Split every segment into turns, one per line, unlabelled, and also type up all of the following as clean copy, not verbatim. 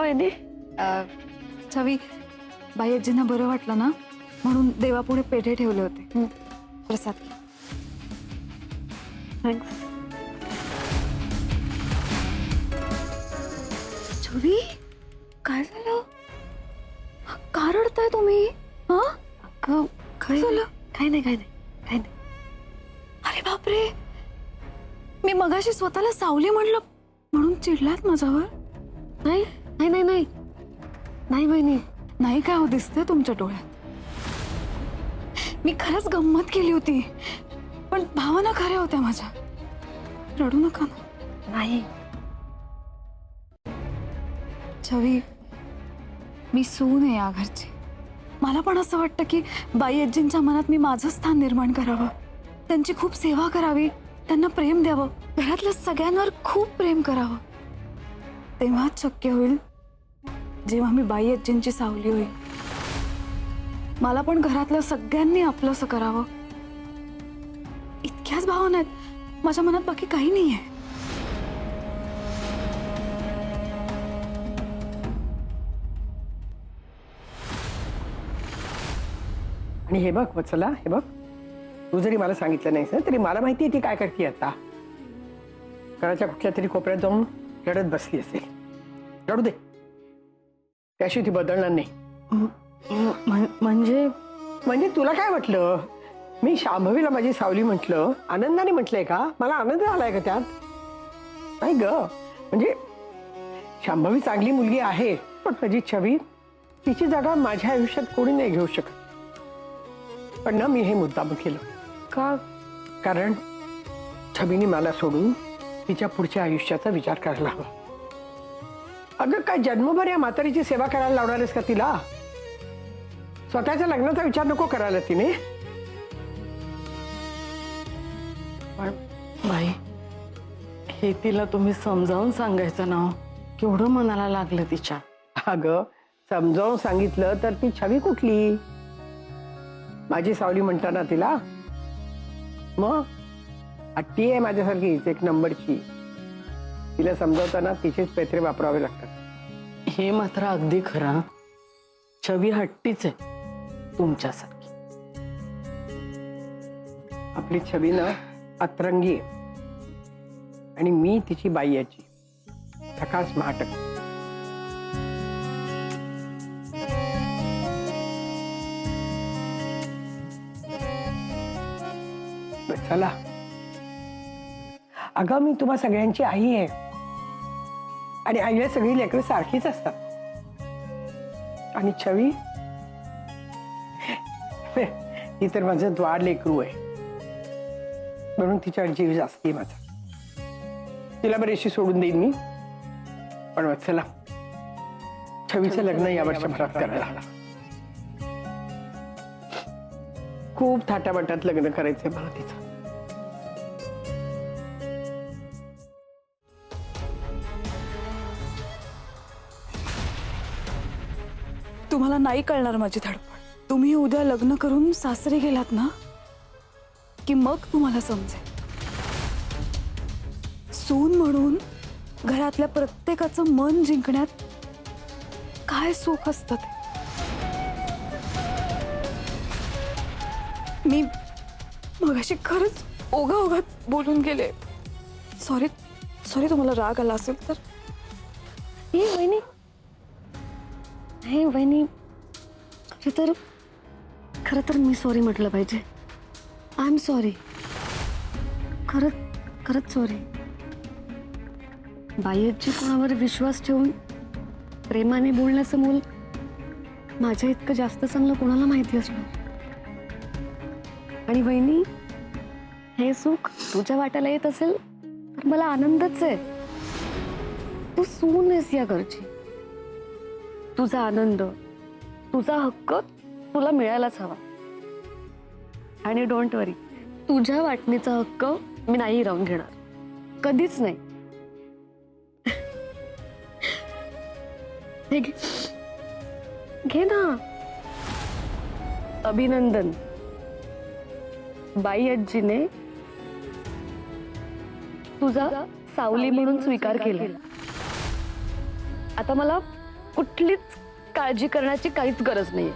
वहिनी?
छवी, बाई आजींना बरं वाटलं ना म्हणून देवापुढे पेढे ठेवले होते. प्रसाद.
थँक्स.
छवी, काय झालं? का रडताय तुम्ही? हा? काय झालं?
काही नाही, काही नाही, काही नाही.
अरे बापरे, मी मगाशी स्वतःला सावली म्हणलं म्हणून चिडलात माझ्यावर?
नाही नाही नाही नाही नाही वहिनी.
नाही काय हो दिसतंय तुमच्या डोळ्यात. मी खरंच गंमत केली होती पण भावना खऱ्या होत्या माझ्या. रडू नका ना.
नाही.
छवी, मी सून आहे या घरची. मला पण असं वाटतं की बाई आजींच्या मनात मी माझं स्थान निर्माण करावं, त्यांची खूप सेवा करावी, त्यांना प्रेम द्यावं, घरातल्या सगळ्यांवर खूप प्रेम करावं. तेव्हाच शक्य होईल जेव्हा मी बाई आजींची सावली होईल. मला पण घरातल्या सगळ्यांनी आपलंसं करावं, इतक्याच भावना आहेत माझ्या मनात, बाकी काही नाहीये.
आणि हे बघ वत्सला, हे बघ, तू जरी मला सांगितलं नाहीस ना तरी मला माहिती आहे ती काय करते आता. घराच्या कुठल्या तरी कोपऱ्यात जाऊन रडत बसली असेल. रडू दे, त्याशी ती बदलणार नाही. म्हणजे तुला काय वाटलं? मी शांभवीला माझी सावली म्हटलं, आनंदाने म्हटलंय का? मला आनंद आलाय का त्यात? नाही ग, म्हणजे शांभवी चांगली मुलगी आहे पण माझी छवी, तिची जागा माझ्या आयुष्यात कोणी नाही घेऊ शकत. पण ना मी हे मुद्दाम केलं का? कारण छबीने मला सोडून तिच्या पुढच्या आयुष्याचा विचार करायला हवा. अगं काय जन्मभर या म्हातारीची सेवा करायला लावणार आहेस का तिला? स्वतःच्या लग्नाचा विचार नको करायला तिने.
पण बाई, हे तिला तुम्ही समजावून सांगायचं ना. केवढं मनाला लागलं तिच्या.
अगं समजावून सांगितलं तर ती छवी कुठली? माझी सावली म्हणताना तिला मग हट्टी आहे माझ्यासारखीच एक नंबरची. तिला समजावताना तिचेच पेत्रे वापरावे लागतात.
हे मात्र अगदी खरं. छवी हट्टीच आहे तुमच्यासारखी.
आपली छवी ना अतरंगी आहे आणि मी तिची बाई याची प्रकाश महाटक. चला, अगं मी तुम्हा सगळ्यांची आई आहे आणि आईला सगळी लेकरं सारखीच असतात. आणि छवी ती तर माझं द्वार लेकरू आहे म्हणून तिच्यावर जीव जास्ती आहे माझा. तिला बरीचशी सोडून देईन मी, पण चला, छवीचं लग्न या वर्षभरात करायला हवं. खूप थाटामाटात लग्न करायचंय मला तिचं.
तुम्हाला नाही कळणार माझी धडपड. तुम्ही उद्या लग्न करून सासरी गेलात ना की मग तुम्हाला समजेल. सून म्हणून घरातल्या प्रत्येकाचं मन जिंकण्यात काय सुख असतं ते. मी मगाशी खरंच ओघाओघात बोलून गेले. सॉरी सॉरी, तुम्हाला राग आला असेल तर.
हे वहिनी, हे वहिनी, खरं तर मी सॉरी म्हटलं पाहिजे. I am sorry. खरंच सॉरी. बाह्यची कोणावर विश्वास ठेवून प्रेमाने बोलण्याचं मूल माझ्या इतकं जास्त चांगलं कोणाला माहिती असणार. आणि वहिनी, हे सुख तुझ्या वाट्याला येत असेल तर मला आनंदच आहे. तू सून आहेस या घरची. तुझा आनंद, तुझा हक्क तुला मिळायलाच हवा. आणि डोंट वरी, तुझ्या वाटणीचा हक्क मी नाही राहून घेणार, कधीच नाही. हे घे ना. अभिनंदन, बाई आजीने तुझा सावली म्हणून स्वीकार केला. आता मला कुठलीच काळजी करण्याची काहीच गरज नाहीये.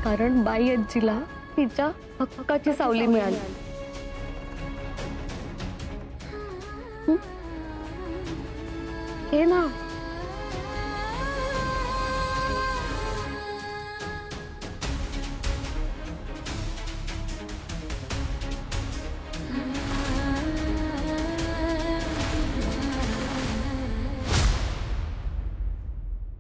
कारण बाई आजीला तिच्या हक्काची सावली मिळाली. हे ना